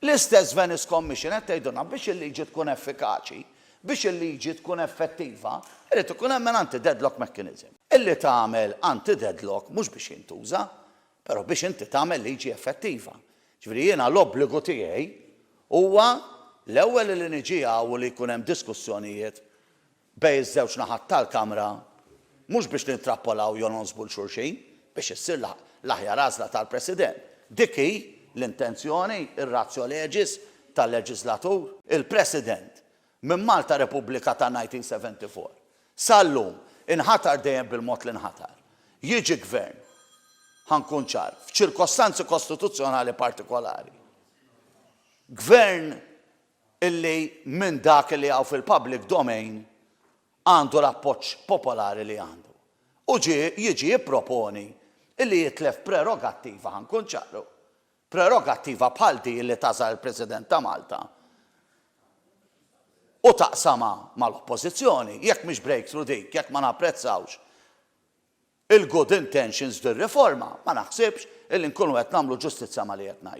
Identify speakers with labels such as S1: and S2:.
S1: L-istess Venice Commission qed tgħidulna biex il-liġi tkun effikaċi, biex il-liġi tkun effettiva, irid ikun hemm anti-deadlock mechanism. Illi tagħmel anti-deadlock mhux biex jintuża, però biex inti tagħmel liġi effettiva. Ġifieri jiena l-obbligu tiegħi huwa l-ewwel li niġi u li jkun hemm diskussjonijiet bejn iż-żewġ naħat tal-Kamra mhux biex nintrappolaw jew nonsbu l-xulxin, biex issir l-aħjar għażla tal-President. Dik hi l-intenzjoni, ir-ratio legis tal-leġislatur, il-President minn Malta Repubblika ta' 1974. Sallum inħatar dejjem bil-mod li inħatar. Jiġi gvern, ħankun ċar, f'ċirkostanzi kostituzzjonali partikolari. Gvern illi minn dak li għaw fil-public domain għandu l-appoġġ popolari li għandu. U jiġi jipproponi illi jitlef prerogattiva ħankun ċarru. Prerogattiva bħal di li tażal il-President ta' Malta u taqsama mal-oppożizzjoni, jekk mhix breakthrough dik, jekk ma napprezzawx il-good intentions dir-riforma, ma naħsibx illi nkunu qed nagħmlu ġustizzja ma li qed ngħidu.